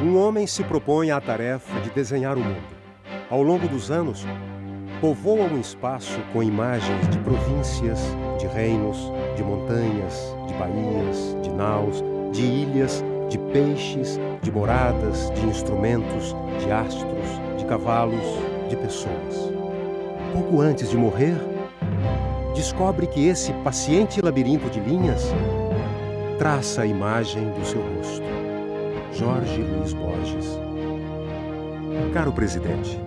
Um homem se propõe à tarefa de desenhar o mundo. Ao longo dos anos, povoa um espaço com imagens de províncias, de reinos, de montanhas, de baías, de naus, de ilhas, de peixes, de moradas, de instrumentos, de astros, de cavalos, de pessoas. Pouco antes de morrer, descobre que esse paciente labirinto de linhas traça a imagem do seu rosto. Jorge Luiz Borges. Caro presidente,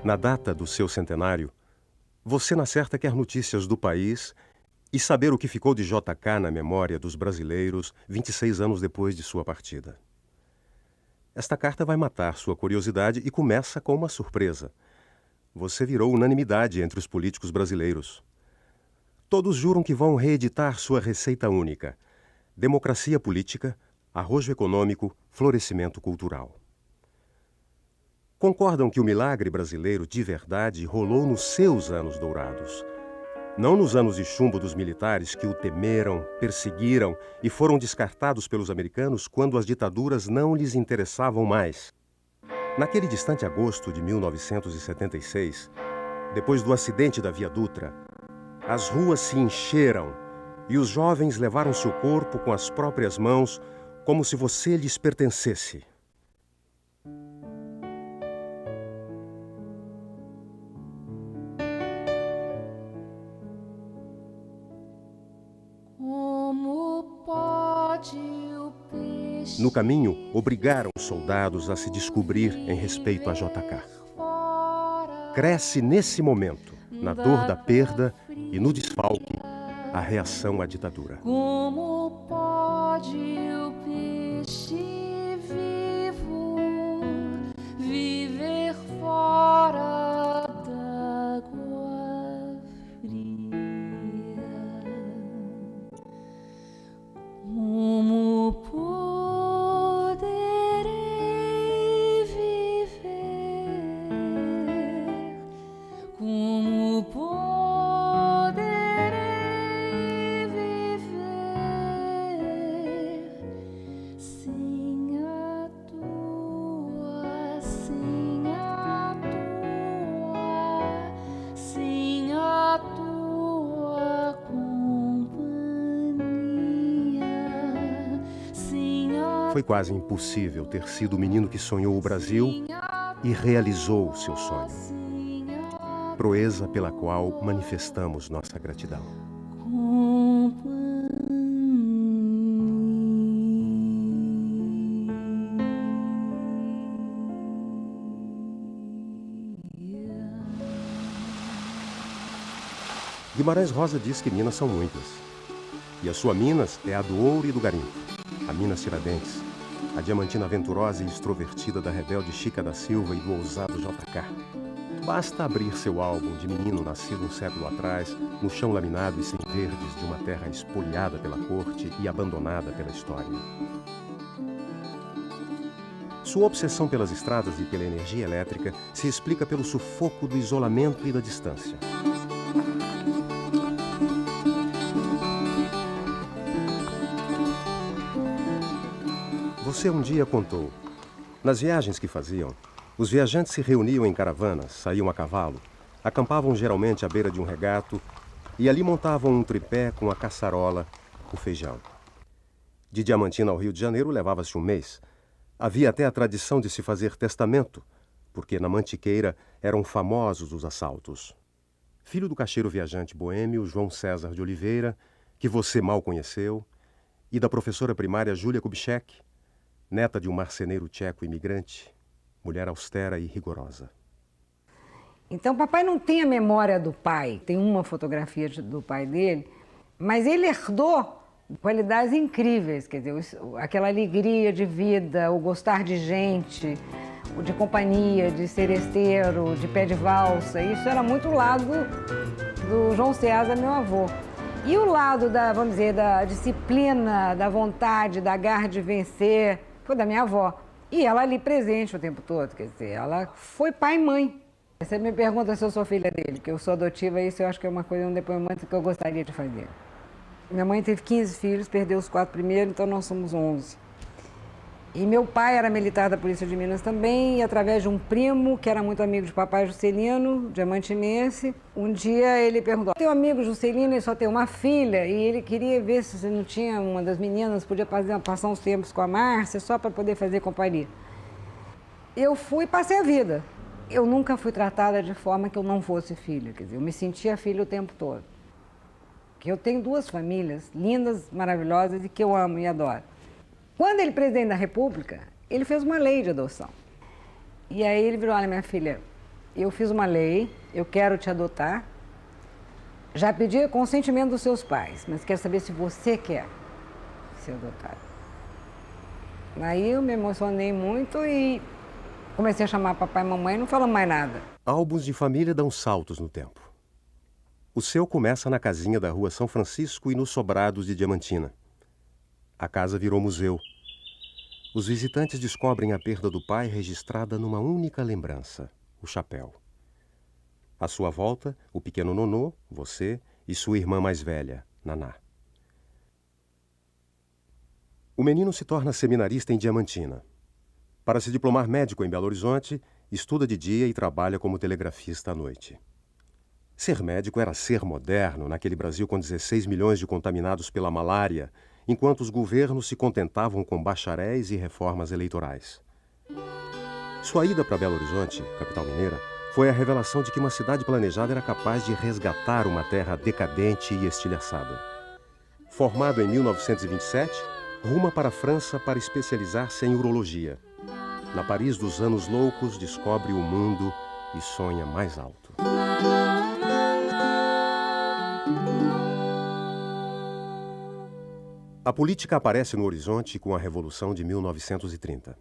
na data do seu centenário, você na certa quer notícias do país e saber o que ficou de JK na memória dos brasileiros 26 anos depois de sua partida. Esta carta vai matar sua curiosidade e começa com uma surpresa. Você virou unanimidade entre os políticos brasileiros. Todos juram que vão reeditar sua receita única: democracia política, arrojo econômico, florescimento cultural. Concordam que o milagre brasileiro de verdade rolou nos seus anos dourados, não nos anos de chumbo dos militares que o temeram, perseguiram e foram descartados pelos americanos quando as ditaduras não lhes interessavam mais. Naquele distante agosto de 1976, depois do acidente da Via Dutra, as ruas se encheram e os jovens levaram seu corpo com as próprias mãos, como se você lhes pertencesse. No caminho, obrigaram os soldados a se descobrir em respeito a JK. Cresce nesse momento, na dor da perda e no desfalque, a reação à ditadura. Como pode o peixe vivo viver fora d'água fria? Como poderei viver? Como poderei viver sem a tua, sem a tua, sem a tua companhia, sem a Foi quase impossível ter sido o menino que sonhou o Brasil e realizou o seu sonho. Proeza pela qual manifestamos nossa gratidão. Guimarães Rosa diz que minas são muitas. E a sua Minas é a do ouro e do garimpo. A Minas Tiradentes, a diamantina aventurosa e extrovertida da rebelde Chica da Silva e do ousado JK. Basta abrir seu álbum de menino nascido um século atrás, no chão laminado e sem verdes de uma terra espoliada pela corte e abandonada pela história. Sua obsessão pelas estradas e pela energia elétrica se explica pelo sufoco do isolamento e da distância. Você um dia contou, nas viagens que faziam, os viajantes se reuniam em caravanas, saíam a cavalo, acampavam geralmente à beira de um regato e ali montavam um tripé com a caçarola, o feijão. De Diamantina ao Rio de Janeiro levava-se um mês. Havia até a tradição de se fazer testamento, porque na Mantiqueira eram famosos os assaltos. Filho do caixeiro viajante boêmio João César de Oliveira, que você mal conheceu, e da professora primária Júlia Kubitschek, neta de um marceneiro tcheco imigrante, mulher austera e rigorosa. Então, papai não tem a memória do pai. Tem uma fotografia do pai dele, mas ele herdou qualidades incríveis, quer dizer, aquela alegria de vida, o gostar de gente, o de companhia, de seresteiro, de pé de valsa. Isso era muito o lado do João César, meu avô. E o lado da, vamos dizer, da disciplina, da vontade, da garra de vencer, foi da minha avó. E ela ali presente o tempo todo, quer dizer, ela foi pai e mãe. Você me pergunta se eu sou filha dele, que eu sou adotiva, isso eu acho que é uma coisa, um depoimento que eu gostaria de fazer. Minha mãe teve 15 filhos, perdeu os 4 primeiros, então nós somos 11. E meu pai era militar da Polícia de Minas também, e através de um primo, que era muito amigo de papai Juscelino, diamantinense, um dia ele perguntou: teu amigo Juscelino, ele só tem uma filha, e ele queria ver se você não tinha uma das meninas, podia passar uns tempos com a Márcia, só para poder fazer companhia. Eu fui e passei a vida. Eu nunca fui tratada de forma que eu não fosse filha, quer dizer, eu me sentia filha o tempo todo. Que eu tenho duas famílias lindas, maravilhosas e que eu amo e adoro. Quando ele presidente da República, ele fez uma lei de adoção. E aí ele virou: olha, minha filha, eu fiz uma lei, eu quero te adotar. Já pedi consentimento dos seus pais, mas quero saber se você quer ser adotada. Aí eu me emocionei muito e comecei a chamar papai e mamãe e não falamos mais nada. Álbuns de família dão saltos no tempo. O seu começa na casinha da Rua São Francisco e nos sobrados de Diamantina. A casa virou museu. Os visitantes descobrem a perda do pai registrada numa única lembrança: o chapéu. À sua volta, o pequeno Nonô, você e sua irmã mais velha, Naná. O menino se torna seminarista em Diamantina. Para se diplomar médico em Belo Horizonte, estuda de dia e trabalha como telegrafista à noite. Ser médico era ser moderno naquele Brasil com 16 milhões de contaminados pela malária, enquanto os governos se contentavam com bacharéis e reformas eleitorais. Sua ida para Belo Horizonte, capital mineira, foi a revelação de que uma cidade planejada era capaz de resgatar uma terra decadente e estilhaçada. Formado em 1927, ruma para a França para especializar-se em urologia. Na Paris dos anos loucos, descobre o mundo e sonha mais alto. A política aparece no horizonte com a Revolução de 1930.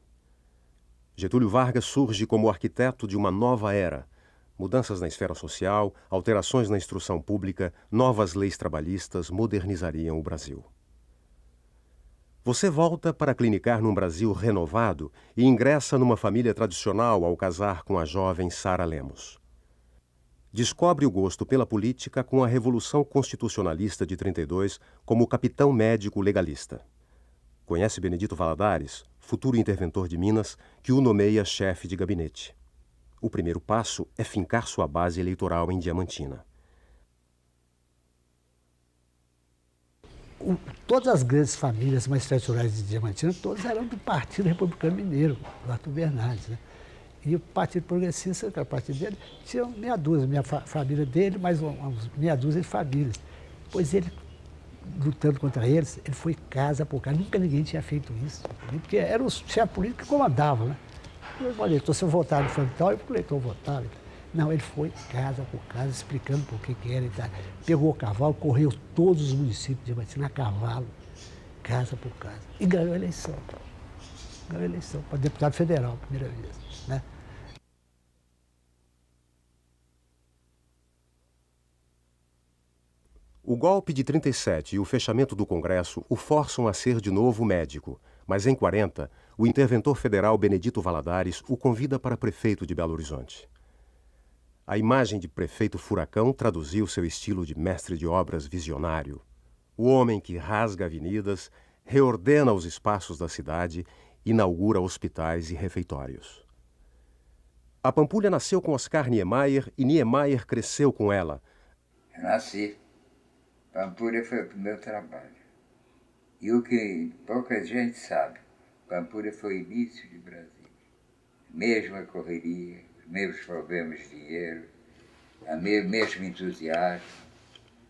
Getúlio Vargas surge como arquiteto de uma nova era. Mudanças na esfera social, alterações na instrução pública, novas leis trabalhistas modernizariam o Brasil. Você volta para clinicar num Brasil renovado e ingressa numa família tradicional ao casar com a jovem Sara Lemos. Descobre o gosto pela política com a Revolução Constitucionalista de 32 como capitão médico legalista. Conhece Benedito Valadares, futuro interventor de Minas, que o nomeia chefe de gabinete. O primeiro passo é fincar sua base eleitoral em Diamantina. Todas as grandes famílias mais tradicionais de Diamantina, todas eram do Partido Republicano Mineiro, do Arthur Bernardes, né? E o Partido Progressista, que era o partido dele, tinha meia dúzia, minha família dele, mais meia dúzia de famílias. Pois ele, lutando contra eles, ele foi casa por casa. Nunca ninguém tinha feito isso, porque era o chefe político que comandava, né? O eleitor, se eu votar no Fantal, o eleitor votava. Não, ele foi casa por casa, explicando por que era e tal. Pegou o cavalo, correu todos os municípios de Diamantina a cavalo, casa por casa. E ganhou a eleição. Ganhou a eleição para deputado federal, primeira vez, né? O golpe de 37 e o fechamento do Congresso o forçam a ser de novo médico, mas em 40, o interventor federal Benedito Valadares o convida para prefeito de Belo Horizonte. A imagem de prefeito furacão traduziu seu estilo de mestre de obras visionário. O homem que rasga avenidas, reordena os espaços da cidade, inaugura hospitais e refeitórios. A Pampulha nasceu com Oscar Niemeyer e Niemeyer cresceu com ela. Eu nasci. Pampulha foi o primeiro trabalho. E o que pouca gente sabe, Pampulha foi o início de Brasília. Mesma correria, mesmos problemas de dinheiro, mesmo entusiasmo.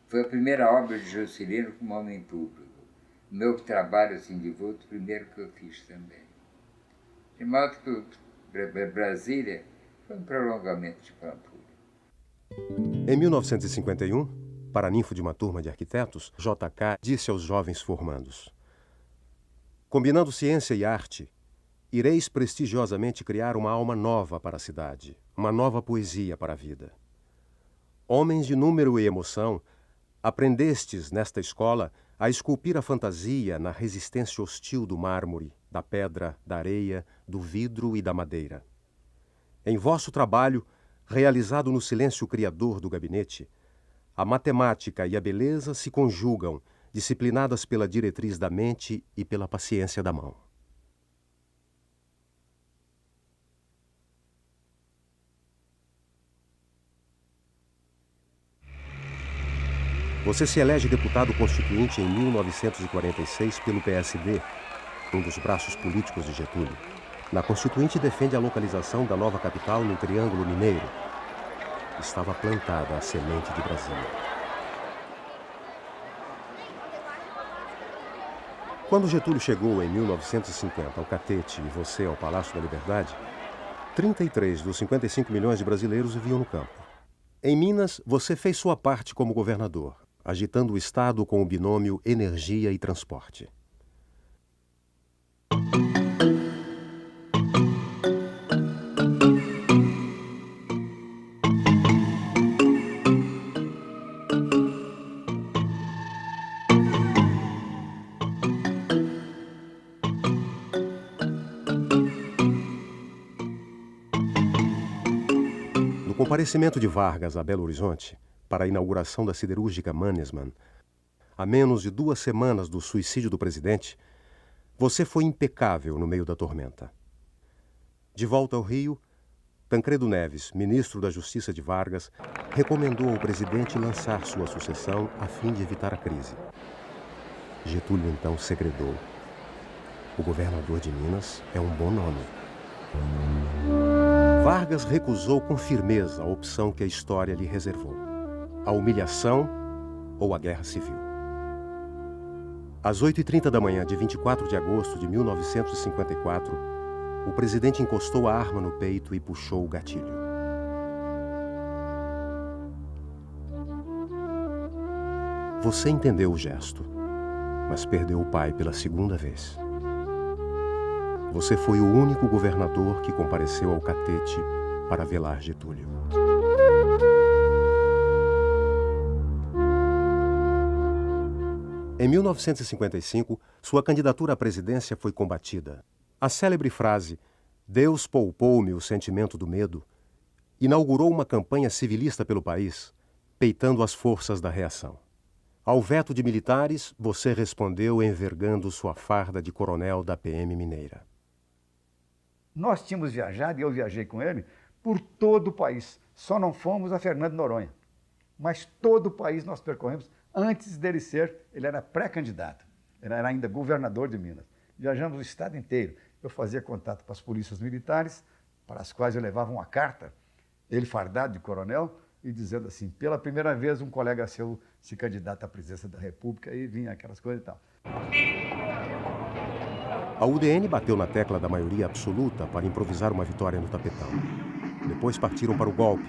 Foi a primeira obra de Juscelino como homem público. O meu trabalho assim de vulto, o primeiro que eu fiz também. De modo que Brasília foi um prolongamento de Pampulha. Em 1951, paraninfo de uma turma de arquitetos, J.K. disse aos jovens formandos: combinando ciência e arte, ireis prestigiosamente criar uma alma nova para a cidade, uma nova poesia para a vida. Homens de número e emoção, aprendestes nesta escola a esculpir a fantasia na resistência hostil do mármore, da pedra, da areia, do vidro e da madeira. Em vosso trabalho, realizado no silêncio criador do gabinete, a matemática e a beleza se conjugam, disciplinadas pela diretriz da mente e pela paciência da mão. Você se elege deputado constituinte em 1946 pelo PSD, um dos braços políticos de Getúlio. Na Constituinte defende a localização da nova capital no Triângulo Mineiro. Estava plantada a semente de Brasília. Quando Getúlio chegou em 1950 ao Catete e você ao Palácio da Liberdade, 33 dos 55 milhões de brasileiros viviam no campo. Em Minas, você fez sua parte como governador, agitando o Estado com o binômio energia e transporte. No comparecimento de Vargas a Belo Horizonte, para a inauguração da siderúrgica Mannesmann, a menos de 2 semanas do suicídio do presidente, você foi impecável no meio da tormenta. De volta ao Rio, Tancredo Neves, ministro da Justiça de Vargas, recomendou ao presidente lançar sua sucessão a fim de evitar a crise. Getúlio então segredou: o governador de Minas é um bom nome. Vargas recusou com firmeza a opção que a história lhe reservou: a humilhação ou a guerra civil. Às 8h30 da manhã de 24 de agosto de 1954, o presidente encostou a arma no peito e puxou o gatilho. Você entendeu o gesto, mas perdeu o pai pela segunda vez. Você foi o único governador que compareceu ao Catete para velar Getúlio. Em 1955, sua candidatura à presidência foi combatida. A célebre frase "Deus poupou-me o sentimento do medo" inaugurou uma campanha civilista pelo país, peitando as forças da reação. Ao veto de militares, você respondeu envergando sua farda de coronel da PM mineira. Nós tínhamos viajado, e eu viajei com ele, por todo o país. Só não fomos a Fernando de Noronha. Mas todo o país nós percorremos. Antes dele ele era pré-candidato. Ele era ainda governador de Minas. Viajamos o estado inteiro. Eu fazia contato com as polícias militares, para as quais eu levava uma carta, ele fardado de coronel, e dizendo assim: pela primeira vez um colega seu se candidata à presidência da República, e vinha aquelas coisas e tal. A UDN bateu na tecla da maioria absoluta para improvisar uma vitória no tapetão. Depois partiram para o golpe.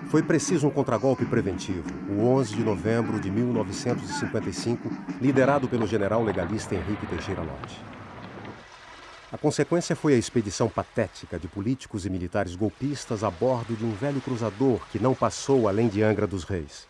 Foi preciso um contragolpe preventivo, o 11 de novembro de 1955, liderado pelo general legalista Henrique Teixeira Lott. A consequência foi a expedição patética de políticos e militares golpistas a bordo de um velho cruzador que não passou além de Angra dos Reis.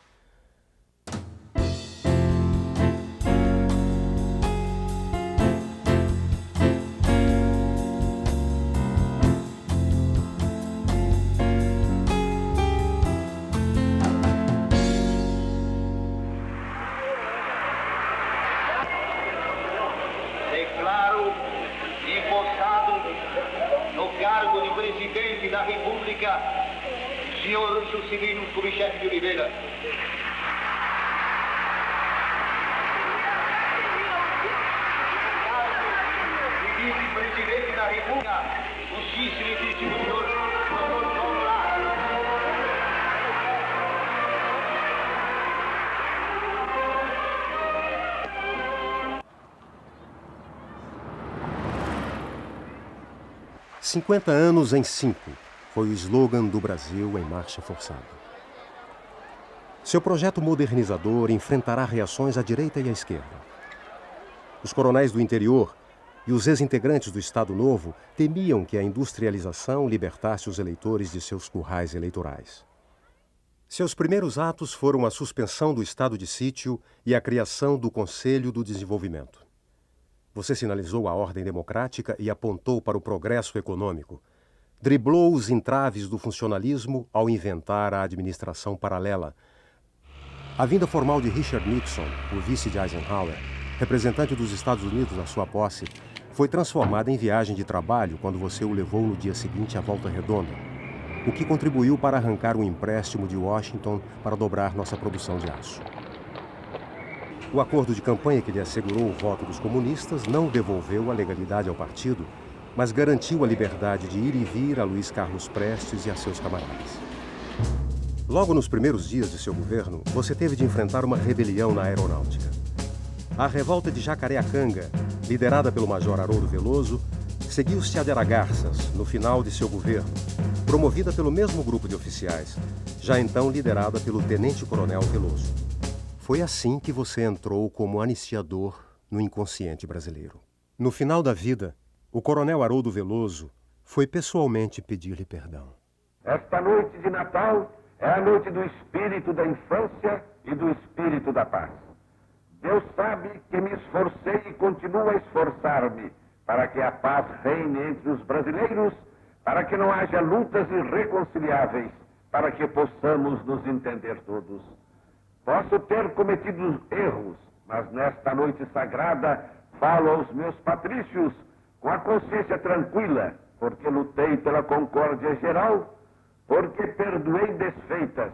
Declaro empossado no cargo de presidente da República, senhor Juscelino Kubitschek de Oliveira. E vice-presidente da República, o X-Executivo senhor Dr. João Lara. "50 anos em 5" foi o slogan do Brasil em marcha forçada. Seu projeto modernizador enfrentará reações à direita e à esquerda. Os coronéis do interior e os ex-integrantes do Estado Novo temiam que a industrialização libertasse os eleitores de seus currais eleitorais. Seus primeiros atos foram a suspensão do estado de sítio e a criação do Conselho do Desenvolvimento. Você sinalizou a ordem democrática e apontou para o progresso econômico. Driblou os entraves do funcionalismo ao inventar a administração paralela. A vinda formal de Richard Nixon, o vice de Eisenhower, representante dos Estados Unidos na sua posse, foi transformada em viagem de trabalho quando você o levou no dia seguinte à Volta Redonda. o que contribuiu para arrancar um empréstimo de Washington para dobrar nossa produção de aço. O acordo de campanha que lhe assegurou o voto dos comunistas não devolveu a legalidade ao partido, mas garantiu a liberdade de ir e vir a Luiz Carlos Prestes e a seus camaradas. Logo nos primeiros dias de seu governo, você teve de enfrentar uma rebelião na aeronáutica. A revolta de Jacareacanga, liderada pelo Major Haroldo Veloso, seguiu-se a de Aragarças, no final de seu governo, promovida pelo mesmo grupo de oficiais, já então liderada pelo Tenente-Coronel Veloso. Foi assim que você entrou como anistiador no inconsciente brasileiro. No final da vida, o Coronel Haroldo Veloso foi pessoalmente pedir-lhe perdão. Esta noite de Natal é a noite do espírito da infância e do espírito da paz. Deus sabe que me esforcei e continuo a esforçar-me para que a paz reine entre os brasileiros, para que não haja lutas irreconciliáveis, para que possamos nos entender todos. Posso ter cometido erros, mas nesta noite sagrada falo aos meus patrícios com a consciência tranquila, porque lutei pela concórdia geral, porque perdoei desfeitas,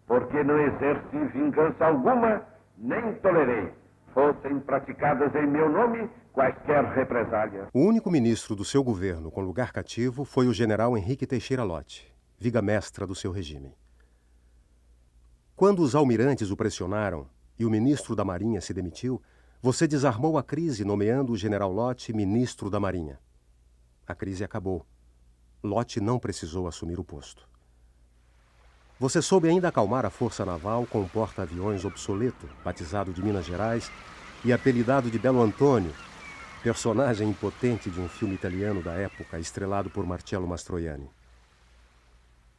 porque não exerci vingança alguma, nem tolerei fossem praticadas em meu nome quaisquer represálias. O único ministro do seu governo com lugar cativo foi o general Henrique Teixeira Lott, viga-mestra do seu regime. Quando os almirantes o pressionaram e o ministro da Marinha se demitiu, você desarmou a crise nomeando o general Lott ministro da Marinha. A crise acabou. Lott não precisou assumir o posto. Você soube ainda acalmar a Força Naval com um porta-aviões obsoleto, batizado de Minas Gerais e apelidado de Belo Antônio, personagem impotente de um filme italiano da época, estrelado por Marcello Mastroianni.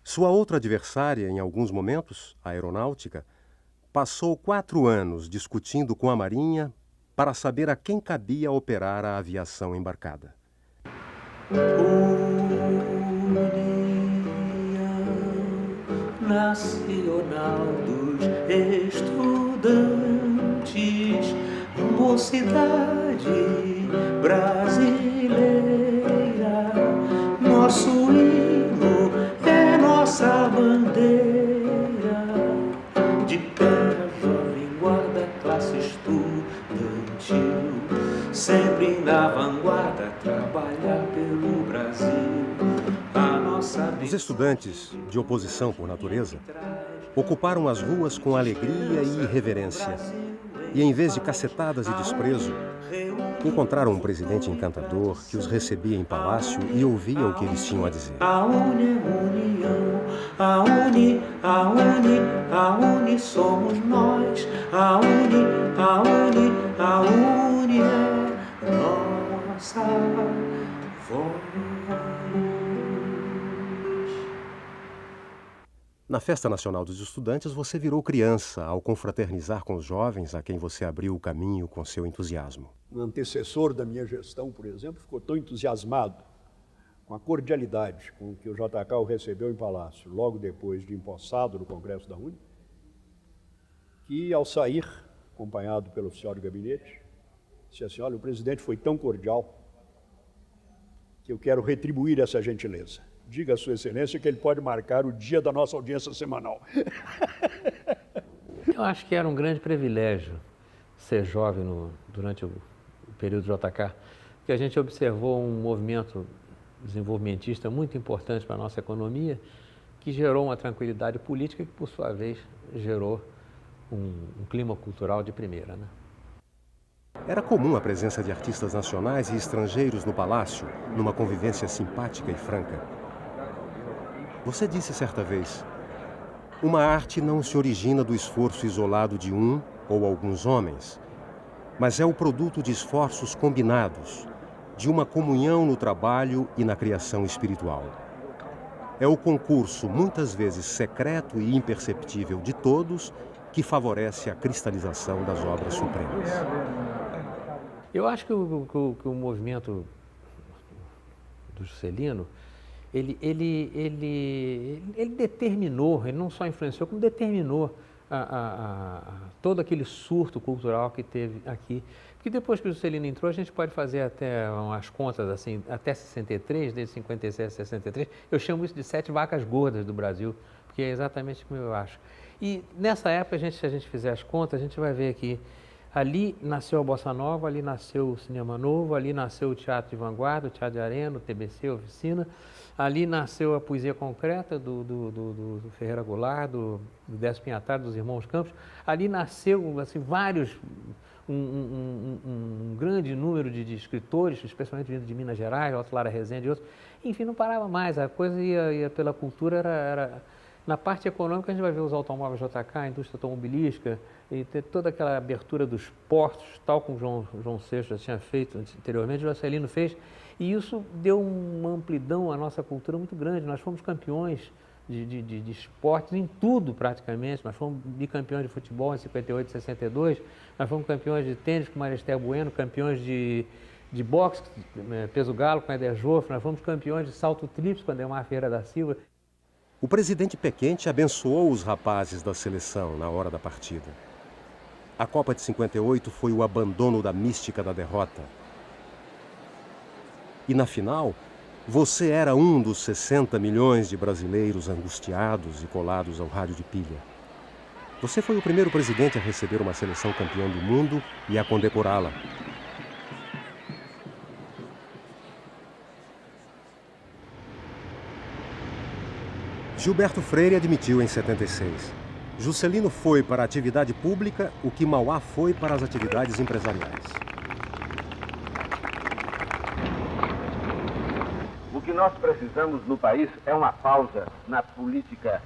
Sua outra adversária, em alguns momentos, a aeronáutica, passou 4 anos discutindo com a Marinha para saber a quem cabia operar a aviação embarcada. Nacional dos Estudantes, mocidade brasileira, nosso hino é nossa bandeira, de pé jovem guarda classe estudantil, sempre na vanguarda trabalhar pelo Brasil. Os estudantes, de oposição por natureza, ocuparam as ruas com alegria e irreverência. E em vez de cacetadas e desprezo, encontraram um presidente encantador que os recebia em palácio e ouvia o que eles tinham a dizer. A uni somos nós. A uni é nossa voz. Na Festa Nacional dos Estudantes, você virou criança ao confraternizar com os jovens a quem você abriu o caminho com seu entusiasmo. O antecessor da minha gestão, por exemplo, ficou tão entusiasmado com a cordialidade com que o JK o recebeu em Palácio, logo depois de empossado no Congresso da Uni, que ao sair, acompanhado pelo oficial de gabinete, disse assim: olha, o presidente foi tão cordial que eu quero retribuir essa gentileza. Diga a Sua Excelência que ele pode marcar o dia da nossa audiência semanal. Eu acho que era um grande privilégio ser jovem durante o período JK, porque a gente observou um movimento desenvolvimentista muito importante para a nossa economia, que gerou uma tranquilidade política que, por sua vez, gerou um clima cultural de primeira, né? Era comum a presença de artistas nacionais e estrangeiros no palácio, numa convivência simpática e franca. Você disse certa vez: uma arte não se origina do esforço isolado de um ou alguns homens, mas é o produto de esforços combinados, de uma comunhão no trabalho e na criação espiritual. É o concurso, muitas vezes secreto e imperceptível de todos, que favorece a cristalização das obras supremas. Eu acho que o movimento do Juscelino, ele determinou, ele não só influenciou, como determinou todo aquele surto cultural que teve aqui. Porque depois que o Juscelino entrou, a gente pode fazer até umas contas assim, até 63, desde 57 a 63, eu chamo isso de 7 vacas gordas do Brasil, porque é exatamente como eu acho. E nessa época, se a gente fizer as contas, a gente vai ver que ali nasceu a Bossa Nova, ali nasceu o Cinema Novo, ali nasceu o Teatro de Vanguarda, o Teatro de Arena, o TBC, a Oficina, ali nasceu a Poesia Concreta do Ferreira Goulart, do Décio Pinhataro, dos Irmãos Campos, ali nasceu assim, vários, um grande número de escritores, especialmente vindo de Minas Gerais, Otto Lara Rezende e outros. Enfim, não parava mais, a coisa ia pela cultura, era... Na parte econômica, a gente vai ver os automóveis JK, a indústria automobilística, e ter toda aquela abertura dos portos, tal como João VI já tinha feito anteriormente, o Juscelino fez, e isso deu uma amplidão à nossa cultura muito grande. Nós fomos campeões de esportes em tudo, praticamente. Nós fomos bicampeões de futebol em 58 e 62, nós fomos campeões de tênis com Maristel Bueno, campeões de boxe, peso galo com Éder Joffre, nós fomos campeões de salto tríplice com Ademar Ferreira da Silva. O presidente Pequente abençoou os rapazes da seleção na hora da partida. A Copa de 58 foi o abandono da mística da derrota. E na final, você era um dos 60 milhões de brasileiros angustiados e colados ao rádio de pilha. Você foi o primeiro presidente a receber uma seleção campeã do mundo e a condecorá-la. Gilberto Freire admitiu em 76. Juscelino foi para a atividade pública o que Mauá foi para as atividades empresariais. O que nós precisamos no país é uma pausa na política,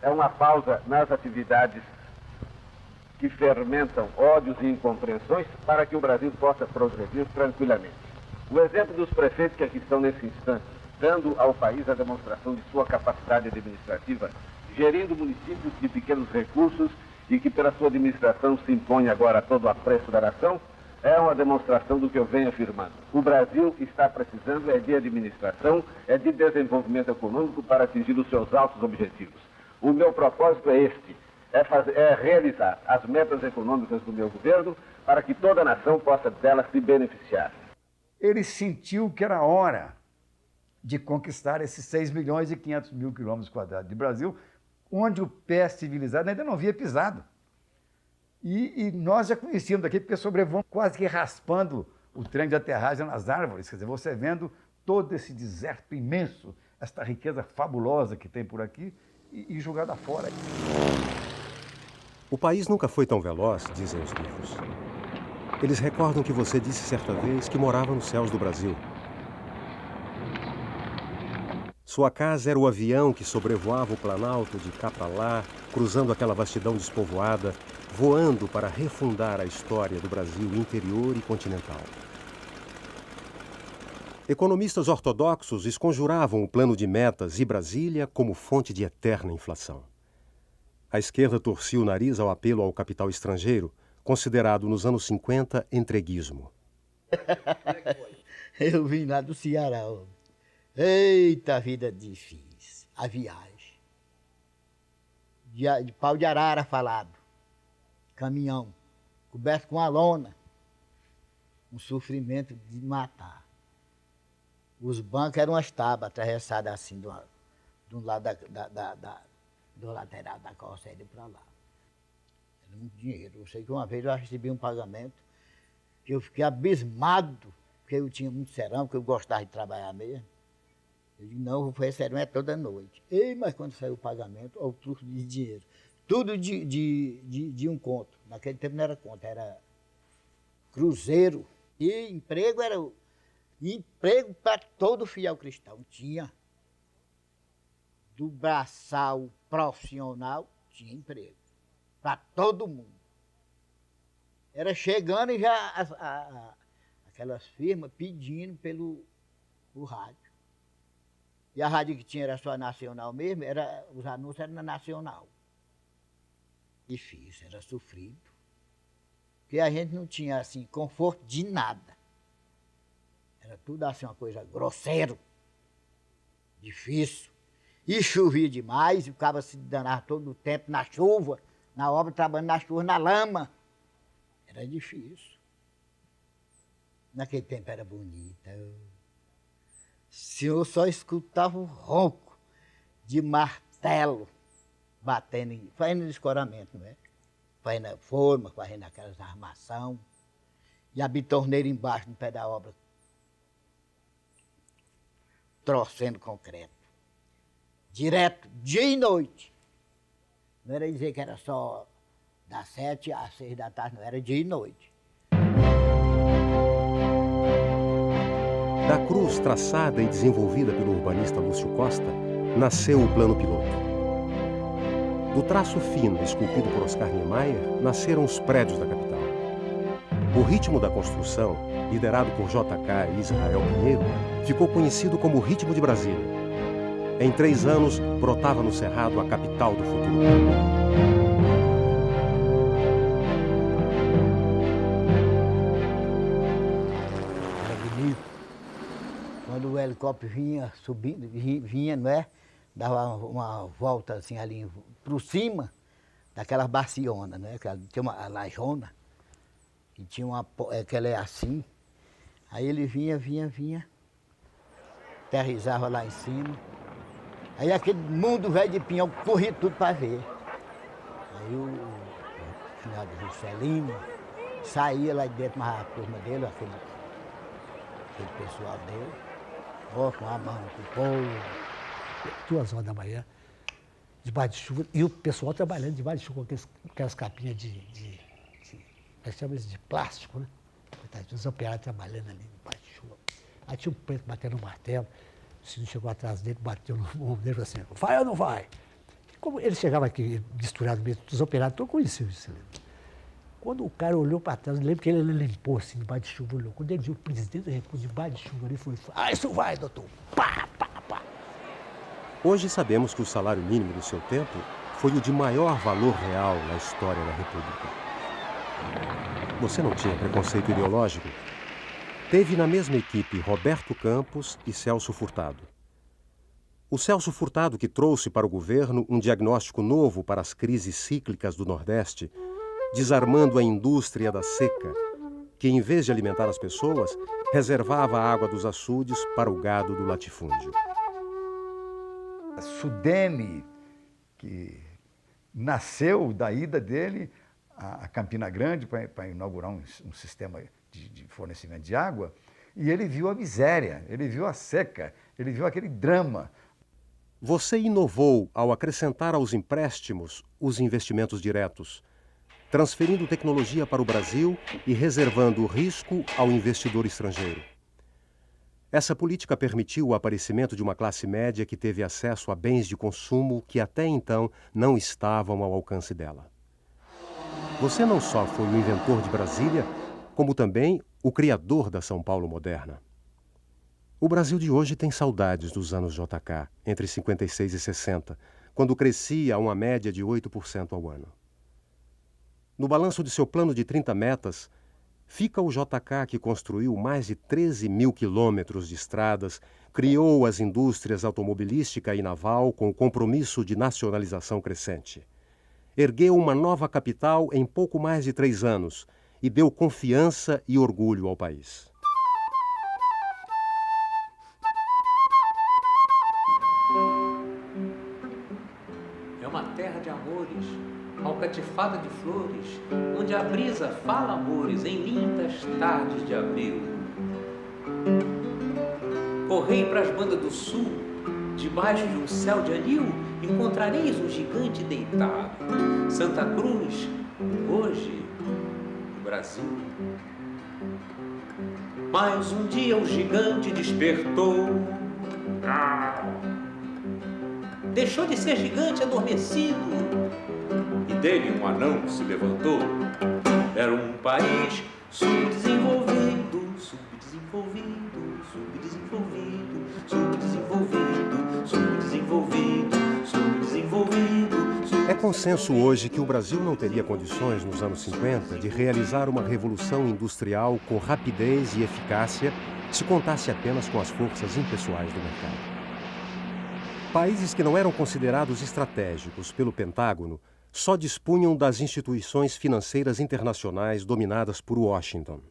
é uma pausa nas atividades que fermentam ódios e incompreensões para que o Brasil possa progredir tranquilamente. O exemplo dos prefeitos que aqui estão nesse instante, dando ao país a demonstração de sua capacidade administrativa, gerindo municípios de pequenos recursos e que pela sua administração se impõe agora a todo o apreço da nação, é uma demonstração do que eu venho afirmando. O Brasil está precisando de administração, de desenvolvimento econômico para atingir os seus altos objetivos. O meu propósito é este, é realizar as metas econômicas do meu governo para que toda a nação possa delas se beneficiar. Ele sentiu que era hora de conquistar esses 6 milhões e 500 mil quilômetros quadrados de Brasil, onde o pé civilizado ainda não havia pisado. E nós já conhecíamos daqui, porque sobrevoamos quase que raspando o trem de aterragem nas árvores. Quer dizer, você vendo todo esse deserto imenso, esta riqueza fabulosa que tem por aqui, e jogada fora. O país nunca foi tão veloz, dizem os livros. Eles recordam que você disse certa vez que morava nos céus do Brasil. Sua casa era o avião que sobrevoava o Planalto de cá para lá, cruzando aquela vastidão despovoada, voando para refundar a história do Brasil interior e continental. Economistas ortodoxos esconjuravam o plano de metas e Brasília como fonte de eterna inflação. A esquerda torcia o nariz ao apelo ao capital estrangeiro, considerado nos anos 50 entreguismo. Eu vim lá do Ceará. Eita, vida difícil. A viagem. De pau de arara falado. Caminhão. Coberto com a lona. Um sofrimento de matar. Os bancos eram umas tábuas atravessadas assim, de um lado do lateral da carroceria para lá. Era muito dinheiro. Eu sei que uma vez eu recebi um pagamento que eu fiquei abismado, porque eu tinha muito serão, porque eu gostava de trabalhar mesmo. Eu digo, não, vou fazer serão toda noite. Ei, mas quando saiu o pagamento, olha o truque de dinheiro. Tudo de um conto. Naquele tempo não era conto, era cruzeiro. E emprego era emprego para todo fiel cristão. Tinha. Do braçal profissional, tinha emprego. Para todo mundo. Era chegando e já aquelas firmas pedindo pelo rádio. E a rádio que tinha era só nacional mesmo, os anúncios eram na nacional. Difícil, era sofrido. Porque a gente não tinha, assim, conforto de nada. Era tudo, assim, uma coisa grosseira, difícil. E chovia demais, e ficava se danando todo o tempo na chuva, na obra, trabalhando na chuva, na lama. Era difícil. Naquele tempo era bonita. O senhor só escutava o ronco de martelo batendo, fazendo escoramento, não é? Fazendo a forma, fazendo aquelas armação. E a bitorneira embaixo no pé da obra, trouxendo concreto. Direto, dia e noite. Não era dizer que era só das 7 às 6 da tarde, não, era dia e noite. Da cruz traçada e desenvolvida pelo urbanista Lúcio Costa, nasceu o plano piloto. Do traço fino esculpido por Oscar Niemeyer, nasceram os prédios da capital. O ritmo da construção, liderado por JK e Israel Pinheiro, ficou conhecido como o ritmo de Brasília. Em 3 anos, brotava no Cerrado a capital do futuro. Quando o helicóptero vinha subindo, vinha, não é? Dava uma volta assim ali por cima daquela baciona, né? Tinha uma lajona, que tinha uma, que ela é assim. Aí ele vinha, aterrissava lá em cima. Aí aquele mundo velho de Pinhão corria tudo para ver. Aí o finado Juscelino saía lá de dentro, mas a turma dele, aquele pessoal dele, ó, com a mão com o povo. 2 horas da manhã, debaixo de chuva, e o pessoal trabalhando debaixo de chuva com aquelas capinhas nós chamamos de plástico, né? Os operários trabalhando ali debaixo de chuva. Aí tinha um preto batendo no martelo, o senhor chegou atrás dele, bateu no ombro dele e falou assim, vai ou não vai? E como ele chegava aqui misturado mesmo, os operários todos conheciam isso. Quando o cara olhou para trás, eu lembro que ele limpou assim, debaixo de chuva, olhou. Quando ele viu o presidente da República debaixo de chuva, ele falou, isso vai, doutor, pá, pá, pá. Hoje sabemos que o salário mínimo do seu tempo foi o de maior valor real na história da República. Você não tinha preconceito ideológico? Teve na mesma equipe Roberto Campos e Celso Furtado. O Celso Furtado que trouxe para o governo um diagnóstico novo para as crises cíclicas do Nordeste, desarmando a indústria da seca, que em vez de alimentar as pessoas, reservava a água dos açudes para o gado do latifúndio. A Sudene, que nasceu da ida dele a Campina Grande para inaugurar um sistema de fornecimento de água, e ele viu a miséria, ele viu a seca, ele viu aquele drama. Você inovou ao acrescentar aos empréstimos os investimentos diretos, transferindo tecnologia para o Brasil e reservando o risco ao investidor estrangeiro. Essa política permitiu o aparecimento de uma classe média que teve acesso a bens de consumo que até então não estavam ao alcance dela. Você não só foi o inventor de Brasília, como também o criador da São Paulo moderna. O Brasil de hoje tem saudades dos anos JK, entre 56 e 60, quando crescia a uma média de 8% ao ano. No balanço de seu plano de 30 metas, fica o JK que construiu mais de 13 mil quilômetros de estradas, criou as indústrias automobilística e naval com o compromisso de nacionalização crescente. Ergueu uma nova capital em pouco mais de 3 anos e deu confiança e orgulho ao país. É uma terra de amores, alcatifada de flores, onde a brisa fala amores em lindas tardes de abril. Correi para as bandas do sul, debaixo de um céu de anil, encontrareis um gigante deitado. Santa Cruz, hoje, o Brasil. Mas um dia o gigante despertou. Deixou de ser gigante adormecido, e dele um anão se levantou. Era um país subdesenvolvido, subdesenvolvido, subdesenvolvido, subdesenvolvido, subdesenvolvido, subdesenvolvido. É consenso hoje que o Brasil não teria condições nos anos 50 de realizar uma revolução industrial com rapidez e eficácia se contasse apenas com as forças impessoais do mercado. Países que não eram considerados estratégicos pelo Pentágono só dispunham das instituições financeiras internacionais dominadas por Washington.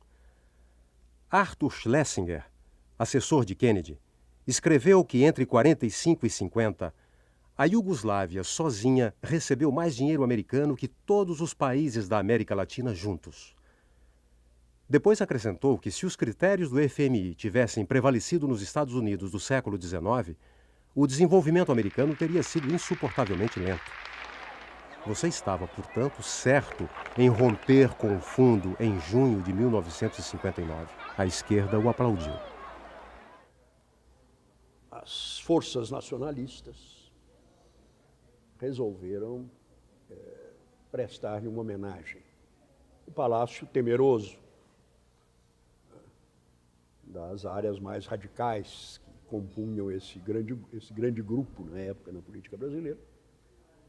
Arthur Schlesinger, assessor de Kennedy, escreveu que entre 45 e 50, a Iugoslávia sozinha recebeu mais dinheiro americano que todos os países da América Latina juntos. Depois acrescentou que se os critérios do FMI tivessem prevalecido nos Estados Unidos do século XIX, o desenvolvimento americano teria sido insuportavelmente lento. Você estava, portanto, certo em romper com o fundo em junho de 1959. A esquerda o aplaudiu. As forças nacionalistas resolveram prestar-lhe uma homenagem. O Palácio, temeroso das áreas mais radicais que compunham esse grande grupo na época na política brasileira,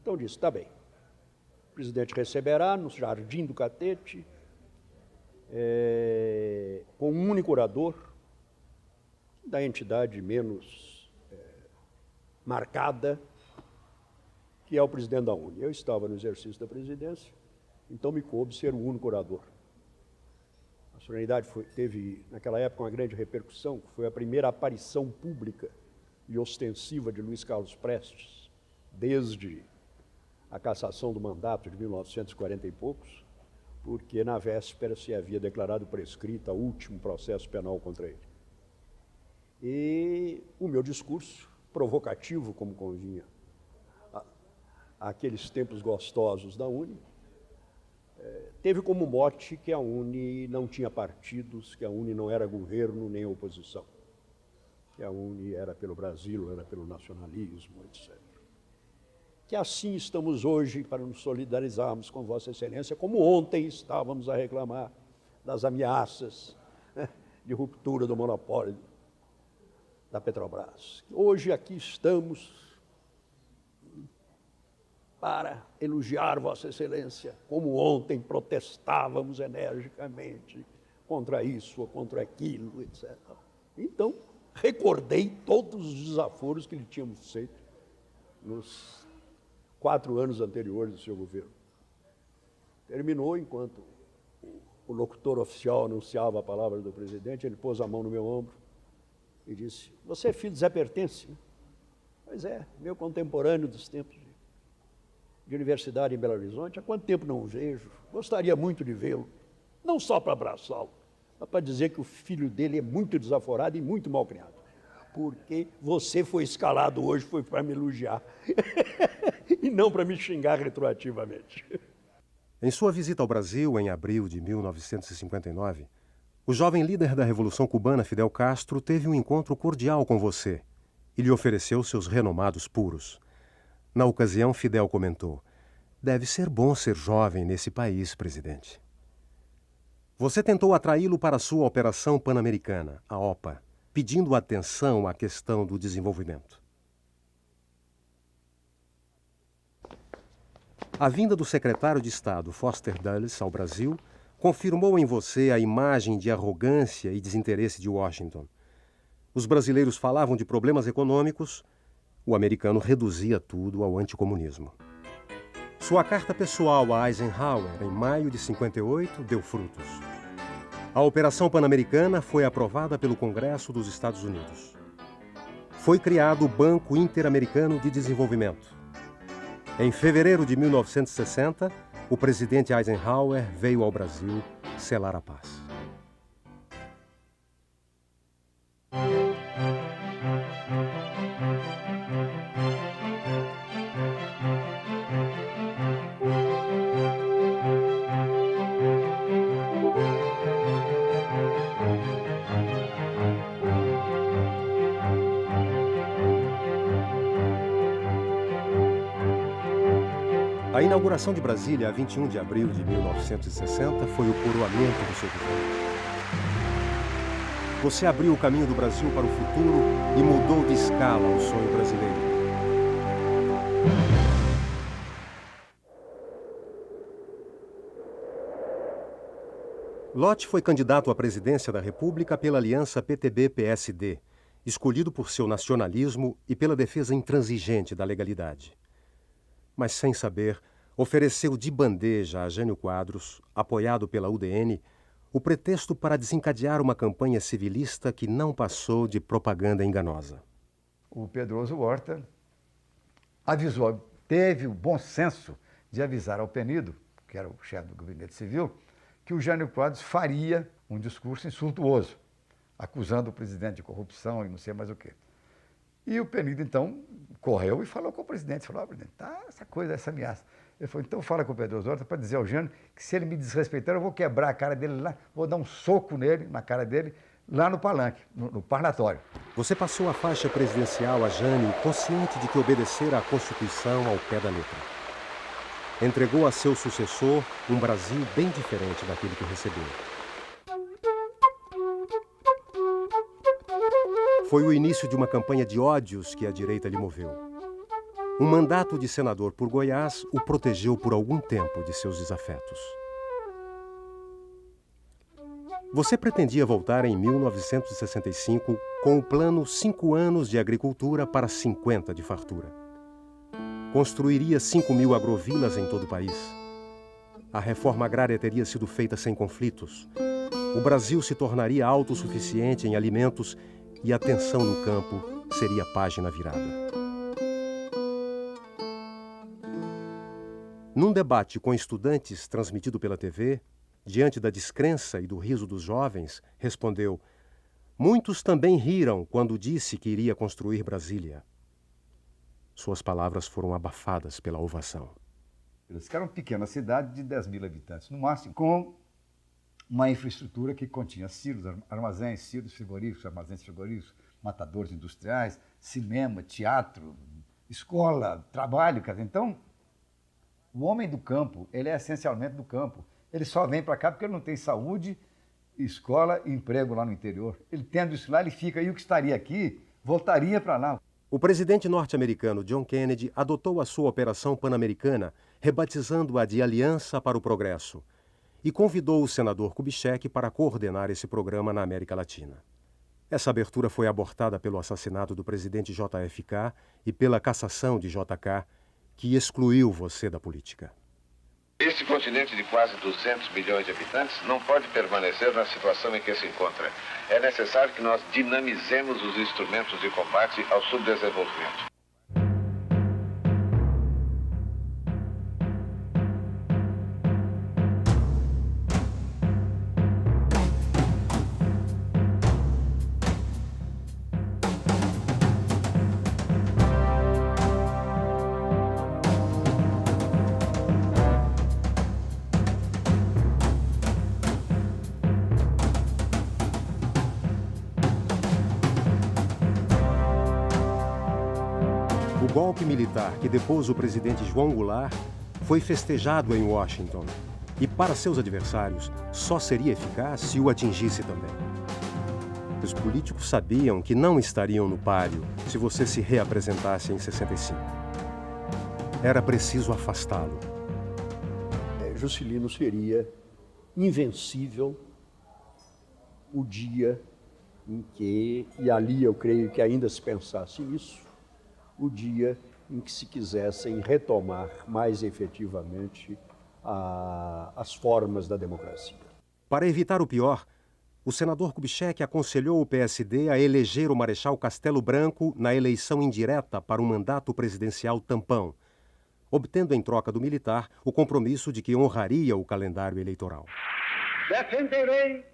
então disse, está bem, o presidente receberá no Jardim do Catete, com um único orador, da entidade menos marcada, que é o presidente da UNE. Eu estava no exercício da presidência, então me coube ser o único orador. A solenidade teve, naquela época, uma grande repercussão, foi a primeira aparição pública e ostensiva de Luiz Carlos Prestes, desde a cassação do mandato de 1940 e poucos, porque na véspera se havia declarado prescrita o último processo penal contra ele. E o meu discurso, provocativo como convinha àqueles tempos gostosos da UNE, teve como mote que a UNE não tinha partidos, que a UNE não era governo nem oposição, que a UNE era pelo Brasil, era pelo nacionalismo, etc. Que assim estamos hoje para nos solidarizarmos com Vossa Excelência, como ontem estávamos a reclamar das ameaças de ruptura do monopólio da Petrobras. Hoje aqui estamos para elogiar Vossa Excelência, como ontem protestávamos energicamente contra isso ou contra aquilo, etc. Então, recordei todos os desaforos que lhe tínhamos feito nos 4 anos anteriores do seu governo. Terminou, enquanto o locutor oficial anunciava a palavra do presidente, ele pôs a mão no meu ombro e disse, você é filho de Zé Pertence? Pois é, meu contemporâneo dos tempos de universidade em Belo Horizonte. Há quanto tempo não o vejo? Gostaria muito de vê-lo, não só para abraçá-lo, mas para dizer que o filho dele é muito desaforado e muito mal criado. Porque você foi escalado hoje, foi para me elogiar e não para me xingar retroativamente. Em sua visita ao Brasil, em abril de 1959, o jovem líder da Revolução Cubana, Fidel Castro, teve um encontro cordial com você e lhe ofereceu seus renomados puros. Na ocasião, Fidel comentou, deve ser bom ser jovem nesse país, presidente. Você tentou atraí-lo para a sua Operação Pan-Americana, a OPA, pedindo atenção à questão do desenvolvimento. A vinda do secretário de Estado, Foster Dulles, ao Brasil, confirmou em você a imagem de arrogância e desinteresse de Washington. Os brasileiros falavam de problemas econômicos, o americano reduzia tudo ao anticomunismo. Sua carta pessoal a Eisenhower, em maio de 58, deu frutos. A Operação Pan-Americana foi aprovada pelo Congresso dos Estados Unidos. Foi criado o Banco Interamericano de Desenvolvimento. Em fevereiro de 1960, o presidente Eisenhower veio ao Brasil selar a paz. A inauguração de Brasília, a 21 de abril de 1960, foi o coroamento do seu governo. Você abriu o caminho do Brasil para o futuro e mudou de escala o sonho brasileiro. Lott foi candidato à presidência da República pela aliança PTB-PSD, escolhido por seu nacionalismo e pela defesa intransigente da legalidade. Mas, sem saber, ofereceu de bandeja a Jânio Quadros, apoiado pela UDN, o pretexto para desencadear uma campanha civilista que não passou de propaganda enganosa. O Pedroso Horta avisou, teve o bom senso de avisar ao Penido, que era o chefe do gabinete civil, que o Jânio Quadros faria um discurso insultuoso, acusando o presidente de corrupção e não sei mais o quê. E o Penido, então, correu e falou com o presidente, falou, presidente, tá essa coisa, essa ameaça. Ele falou, então fala com o Pedroso Horta para dizer ao Jânio que se ele me desrespeitar, eu vou quebrar a cara dele lá, vou dar um soco nele, na cara dele, lá no palanque, no parlatório. Você passou a faixa presidencial a Jânio consciente de que obedecera à Constituição ao pé da letra. Entregou a seu sucessor um Brasil bem diferente daquele que recebeu. Foi o início de uma campanha de ódios que a direita lhe moveu. Um mandato de senador por Goiás o protegeu por algum tempo de seus desafetos. Você pretendia voltar em 1965 com o plano 5 anos de agricultura para 50 de fartura. Construiria 5.000 agrovilas em todo o país. A reforma agrária teria sido feita sem conflitos. O Brasil se tornaria autossuficiente em alimentos e a tensão no campo seria página virada. Num debate com estudantes transmitido pela TV, diante da descrença e do riso dos jovens, respondeu: muitos também riram quando disse que iria construir Brasília. Suas palavras foram abafadas pela ovação. Eles ficaram uma pequena cidade de 10.000 habitantes, no máximo, com uma infraestrutura que continha silos, armazéns, silos frigoríficos, armazéns frigoríficos, matadores industriais, cinema, teatro, escola, trabalho. Então, o homem do campo, ele é essencialmente do campo. Ele só vem para cá porque ele não tem saúde, escola e emprego lá no interior. Ele tendo isso lá, ele fica. E o que estaria aqui, voltaria para lá. O presidente norte-americano John Kennedy adotou a sua Operação Pan-Americana, rebatizando-a de Aliança para o Progresso, e convidou o senador Kubitschek para coordenar esse programa na América Latina. Essa abertura foi abortada pelo assassinato do presidente JFK e pela cassação de JK, que excluiu você da política. Este continente de quase 200 milhões de habitantes não pode permanecer na situação em que se encontra. É necessário que nós dinamizemos os instrumentos de combate ao subdesenvolvimento. O golpe militar que depôs o presidente João Goulart foi festejado em Washington e, para seus adversários, só seria eficaz se o atingisse também. Os políticos sabiam que não estariam no páreo se você se reapresentasse em 65. Era preciso afastá-lo. Juscelino seria invencível o dia em que, e ali eu creio que ainda se pensasse nisso, o dia em que se quisessem retomar mais efetivamente as formas da democracia. Para evitar o pior, o senador Kubitschek aconselhou o PSD a eleger o Marechal Castelo Branco na eleição indireta para um mandato presidencial tampão, obtendo em troca do militar o compromisso de que honraria o calendário eleitoral. Defenderei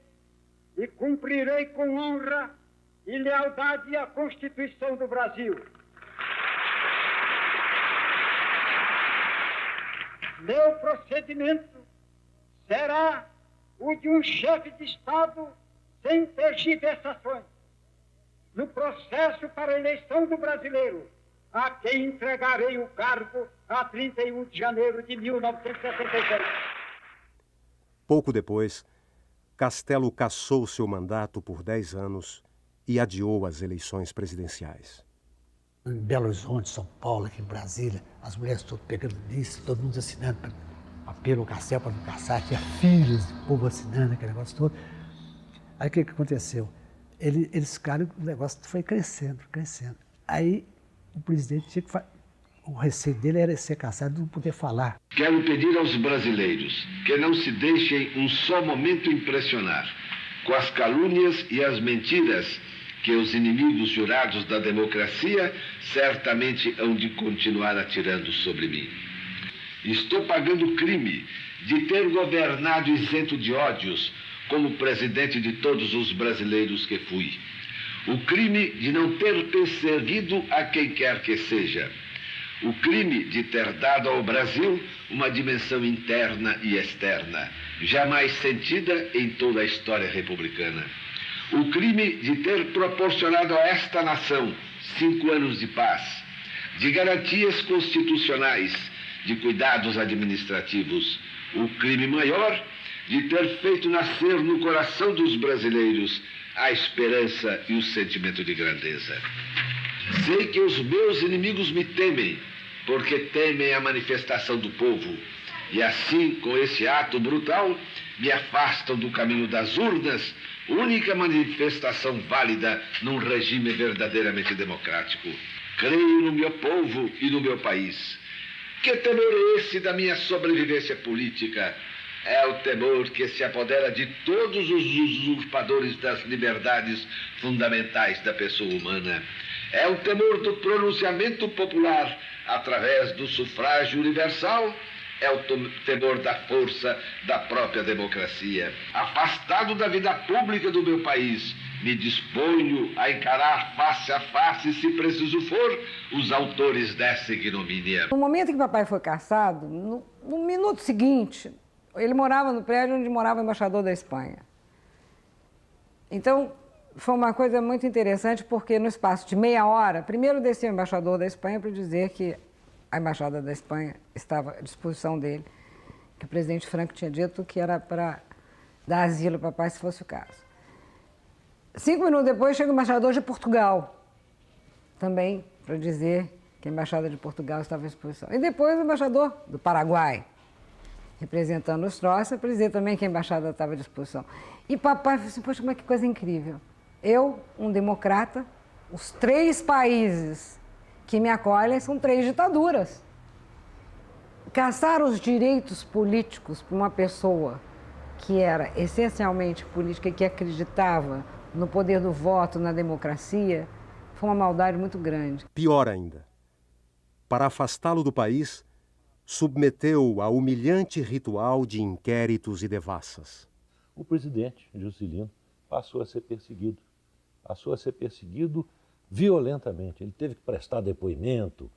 e cumprirei com honra e lealdade a Constituição do Brasil. Meu procedimento será o de um chefe de Estado sem tergiversações, no processo para a eleição do brasileiro, a quem entregarei o cargo a 31 de janeiro de 1976. Pouco depois, Castelo cassou seu mandato por 10 anos e adiou as eleições presidenciais. Em Belo Horizonte, São Paulo, aqui em Brasília, as mulheres todas pegando lista, todo mundo assinando apelo ao Castelo para não caçar, tinha filhos, o povo assinando aquele negócio todo. Aí o que aconteceu? Eles ficaram, o negócio foi crescendo, crescendo. Aí o presidente tinha que O receio dele era ser caçado e não poder falar. Quero pedir aos brasileiros que não se deixem um só momento impressionar com as calúnias e as mentiras que os inimigos jurados da democracia certamente hão de continuar atirando sobre mim. Estou pagando o crime de ter governado isento de ódios como presidente de todos os brasileiros que fui. O crime de não ter perseguido a quem quer que seja. O crime de ter dado ao Brasil uma dimensão interna e externa, jamais sentida em toda a história republicana. O crime de ter proporcionado a esta nação 5 anos de paz, de garantias constitucionais, de cuidados administrativos. O crime maior de ter feito nascer no coração dos brasileiros a esperança e o sentimento de grandeza. Sei que os meus inimigos me temem, porque temem a manifestação do povo. E assim, com esse ato brutal, me afastam do caminho das urnas, única manifestação válida num regime verdadeiramente democrático. Creio no meu povo e no meu país. Que temor é esse da minha sobrevivência política? É o temor que se apodera de todos os usurpadores das liberdades fundamentais da pessoa humana. É o temor do pronunciamento popular através do sufrágio universal. É o temor da força da própria democracia. Afastado da vida pública do meu país, me disponho a encarar face a face, se preciso for, os autores dessa ignomínia. No momento em que papai foi cassado, no minuto seguinte, ele morava no prédio onde morava o embaixador da Espanha. Então, foi uma coisa muito interessante, porque no espaço de meia hora, primeiro desceu o embaixador da Espanha para dizer que a Embaixada da Espanha estava à disposição dele, que o presidente Franco tinha dito que era para dar asilo ao papai se fosse o caso. 5 minutos depois chega o embaixador de Portugal, também para dizer que a Embaixada de Portugal estava à disposição. E depois o embaixador do Paraguai, representando os troços, para dizer também que a Embaixada estava à disposição. E papai falou assim, poxa, mas que coisa incrível. Eu, um democrata, os 3 países que me acolhem são 3 ditaduras. Caçar os direitos políticos para uma pessoa que era essencialmente política e que acreditava no poder do voto, na democracia, foi uma maldade muito grande. Pior ainda, para afastá-lo do país, submeteu-o a humilhante ritual de inquéritos e devassas. O presidente Juscelino passou a ser perseguido. Passou a ser perseguido violentamente. Ele teve que prestar depoimento.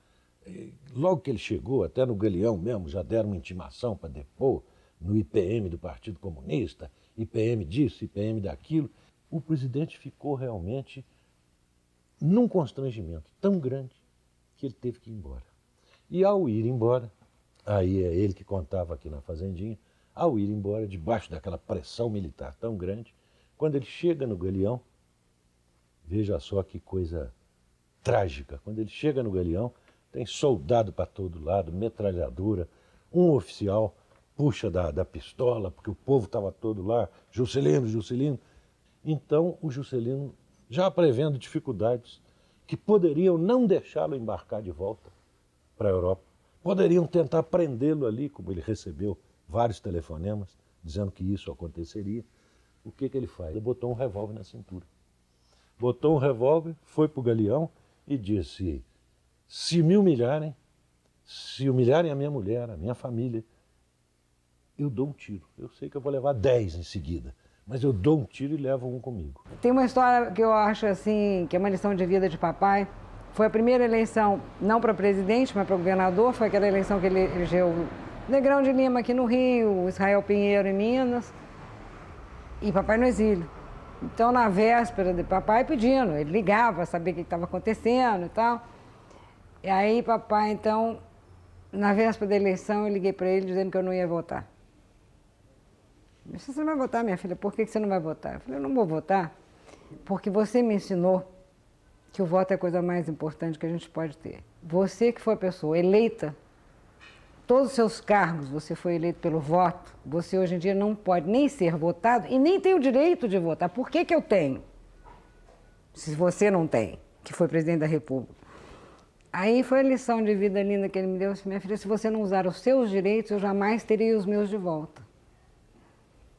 Logo que ele chegou, até no Galeão mesmo, já deram uma intimação para depor no IPM do Partido Comunista, IPM disso, IPM daquilo. O presidente ficou realmente num constrangimento tão grande que ele teve que ir embora. E ao ir embora, aí é ele que contava aqui na Fazendinha, ao ir embora, debaixo daquela pressão militar tão grande, quando ele chega no Galeão, veja só que coisa trágica. Quando ele chega no Galeão, tem soldado para todo lado, metralhadora, um oficial puxa da pistola, porque o povo estava todo lá, Juscelino, Juscelino. Então o Juscelino, já prevendo dificuldades que poderiam não deixá-lo embarcar de volta para a Europa, poderiam tentar prendê-lo ali, como ele recebeu vários telefonemas dizendo que isso aconteceria. O que ele faz? Ele botou um revólver na cintura. Botou um revólver, foi para o Galeão e disse, se humilharem a minha mulher, a minha família, eu dou um tiro. Eu sei que eu vou levar 10 em seguida, mas eu dou um tiro e levo um comigo. Tem uma história que eu acho assim, que é uma lição de vida de papai. Foi a primeira eleição, não para presidente, mas para governador. Foi aquela eleição que ele elegeu Negrão de Lima aqui no Rio, Israel Pinheiro em Minas, e papai no exílio. Então, na véspera de papai pedindo, ele ligava, sabia o que estava acontecendo e tal. E aí, papai, então, na véspera da eleição, eu liguei para ele dizendo que eu não ia votar. Ele disse, você não vai votar, minha filha? Por que você não vai votar? Eu falei, eu não vou votar porque você me ensinou que o voto é a coisa mais importante que a gente pode ter. Você que foi a pessoa eleita, todos os seus cargos, você foi eleito pelo voto, você hoje em dia não pode nem ser votado e nem tem o direito de votar. Por que eu tenho? Se você não tem, que foi presidente da República. Aí foi a lição de vida linda que ele me deu. Disse, minha filha, se você não usar os seus direitos, eu jamais teria os meus de volta.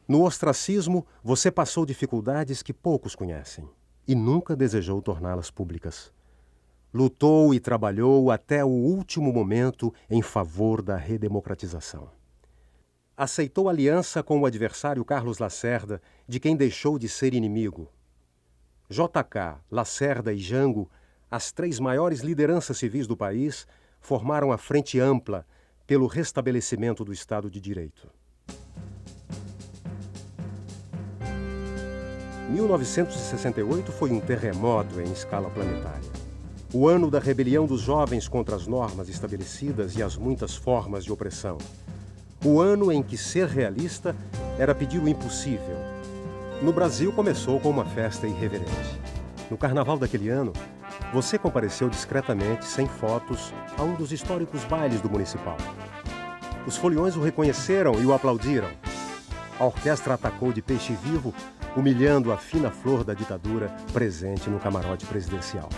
No ostracismo, você passou dificuldades que poucos conhecem e nunca desejou torná-las públicas. Lutou e trabalhou até o último momento em favor da redemocratização. Aceitou aliança com o adversário Carlos Lacerda, de quem deixou de ser inimigo. JK, Lacerda e Jango, as 3 maiores lideranças civis do país, formaram a Frente Ampla pelo restabelecimento do Estado de Direito. 1968 foi um terremoto em escala planetária. O ano da rebelião dos jovens contra as normas estabelecidas e as muitas formas de opressão. O ano em que ser realista era pedir o impossível. No Brasil começou com uma festa irreverente. No carnaval daquele ano, você compareceu discretamente, sem fotos, a um dos históricos bailes do Municipal. Os foliões o reconheceram e o aplaudiram. A orquestra atacou de peixe vivo, humilhando a fina flor da ditadura presente no camarote presidencial.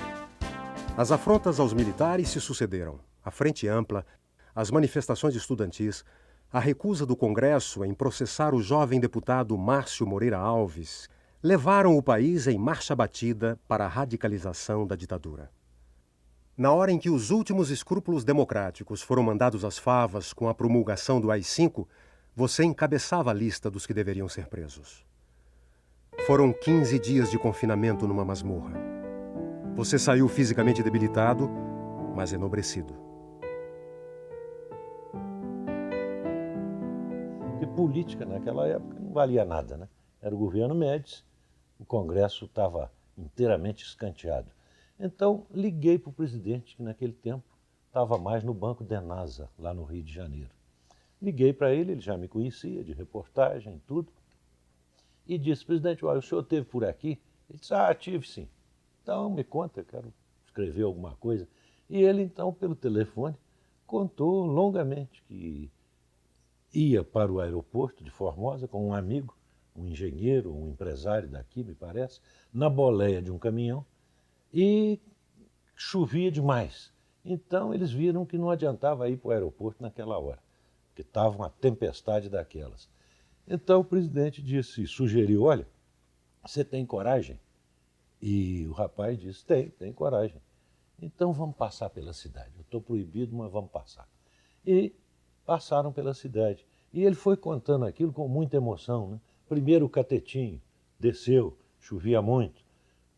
As afrontas aos militares se sucederam. A Frente Ampla, as manifestações estudantis, a recusa do Congresso em processar o jovem deputado Márcio Moreira Alves, levaram o país em marcha batida para a radicalização da ditadura. Na hora em que os últimos escrúpulos democráticos foram mandados às favas com a promulgação do AI-5, você encabeçava a lista dos que deveriam ser presos. Foram 15 dias de confinamento numa masmorra. Você saiu fisicamente debilitado, mas enobrecido. Porque política naquela época não valia nada, né? Era o governo Médici, o Congresso estava inteiramente escanteado. Então, liguei para o presidente, que naquele tempo estava mais no Banco Denasa, lá no Rio de Janeiro. Liguei para ele já me conhecia, de reportagem, tudo. E disse, presidente, olha, o senhor esteve por aqui? Ele disse, tive sim. Então, me conta, eu quero escrever alguma coisa. E ele, então, pelo telefone, contou longamente que ia para o aeroporto de Formosa com um amigo, um engenheiro, um empresário daqui, me parece, na boleia de um caminhão, e chovia demais. Então, eles viram que não adiantava ir para o aeroporto naquela hora, que estava uma tempestade daquelas. Então o presidente sugeriu, olha, você tem coragem? E o rapaz disse, tem coragem. Então vamos passar pela cidade. Eu estou proibido, mas vamos passar. E passaram pela cidade. E ele foi contando aquilo com muita emoção, né? Primeiro o catetinho, desceu, chovia muito.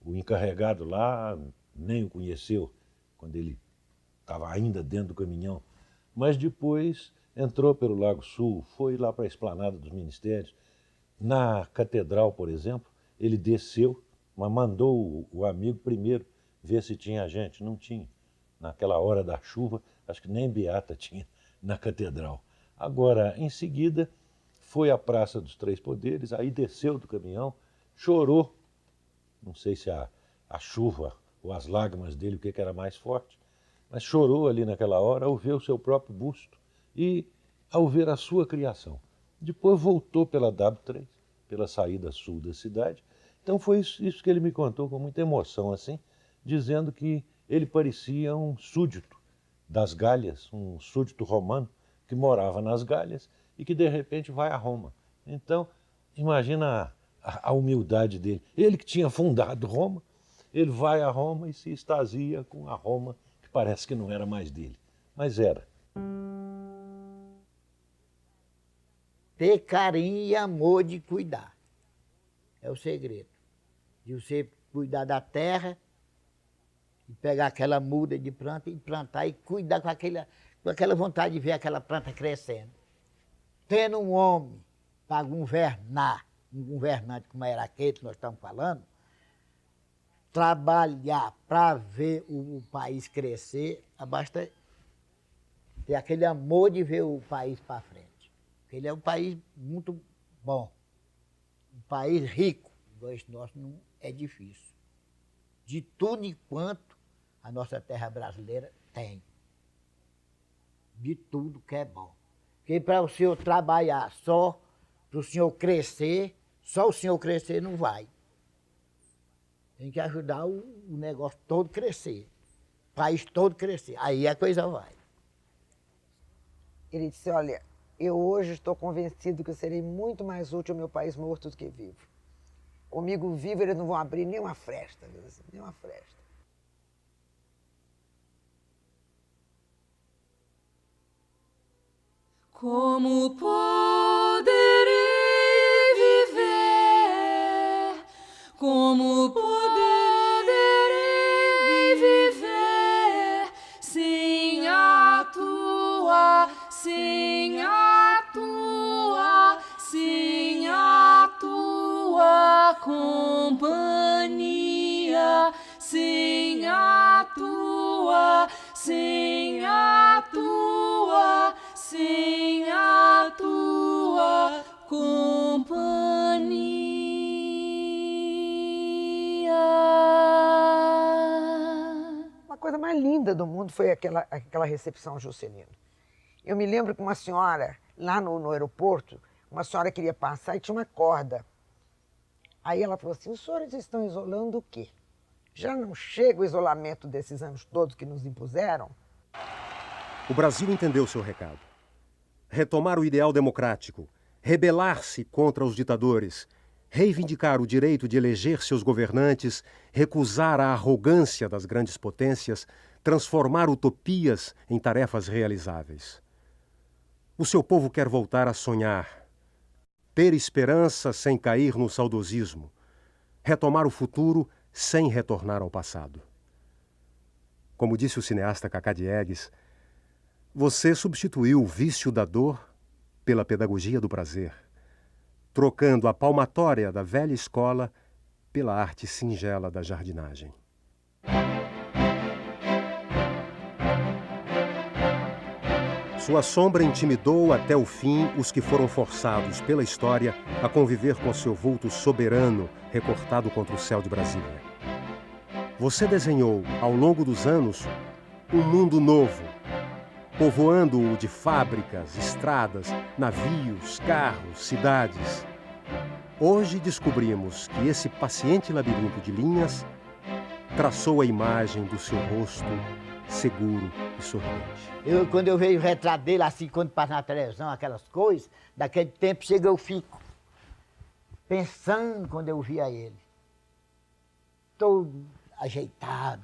O encarregado lá nem o conheceu, quando ele estava ainda dentro do caminhão. Mas depois entrou pelo Lago Sul, foi lá para a Esplanada dos Ministérios. Na Catedral, por exemplo, ele desceu, mas mandou o amigo primeiro ver se tinha gente. Não tinha. Naquela hora da chuva, acho que nem beata tinha na Catedral. Agora, em seguida, foi à Praça dos Três Poderes, aí desceu do caminhão, chorou. Não sei se a chuva ou as lágrimas dele, o que era mais forte, mas chorou ali naquela hora ao ver o seu próprio busto e ao ver a sua criação. Depois voltou pela W3, pela saída sul da cidade. Então foi isso que ele me contou com muita emoção, assim, dizendo que ele parecia um súdito das Gálias, um súdito romano que morava nas Gálias e que de repente vai a Roma. Então, imagina a humildade dele. Ele que tinha fundado Roma, ele vai a Roma e se extasia com a Roma que parece que não era mais dele, mas era. Ter carinho e amor de cuidar. É o segredo. De você cuidar da terra, e pegar aquela muda de planta e plantar e cuidar com aquela vontade de ver aquela planta crescendo. Tendo um homem para governar, um governante como era aquele que nós estamos falando, trabalhar para ver o país crescer, basta ter aquele amor de ver o país para frente. Ele é um país muito bom, um país rico, esse nosso não é difícil. De tudo enquanto a nossa terra brasileira tem. De tudo que é bom. Porque para o senhor trabalhar só, para o senhor crescer, só o senhor crescer não vai. Tem que ajudar o negócio todo a crescer. país todo crescer. Aí a coisa vai. Ele disse, olha, eu hoje estou convencido que eu serei muito mais útil ao meu país morto do que vivo. Comigo vivo eles não vão abrir nenhuma fresta, nenhuma fresta. Como poderei viver? Como poderei viver sem a tua, sem a tua, sem a tua companhia, sem a tua, sem a tua, sem a tua companhia. A coisa mais linda do mundo foi aquela recepção, Juscelino. Eu me lembro que uma senhora, lá no aeroporto, uma senhora queria passar e tinha uma corda. Aí ela falou assim, os senhores estão isolando o quê? Já não chega o isolamento desses anos todos que nos impuseram? O Brasil entendeu seu recado. Retomar o ideal democrático, rebelar-se contra os ditadores, reivindicar o direito de eleger seus governantes, recusar a arrogância das grandes potências, transformar utopias em tarefas realizáveis. O seu povo quer voltar a sonhar, ter esperança sem cair no saudosismo, retomar o futuro sem retornar ao passado. Como disse o cineasta Cacá Diegues, você substituiu o vício da dor pela pedagogia do prazer, trocando a palmatória da velha escola pela arte singela da jardinagem. Sua sombra intimidou até o fim os que foram forçados pela história a conviver com seu vulto soberano recortado contra o céu de Brasília. Você desenhou, ao longo dos anos, um mundo novo, povoando-o de fábricas, estradas, navios, carros, cidades. Hoje descobrimos que esse paciente labirinto de linhas traçou a imagem do seu rosto seguro e sorridente. Quando eu vejo o retrato dele, assim, quando passa na televisão, aquelas coisas, daquele tempo chega, eu fico pensando quando eu via ele. Todo ajeitado,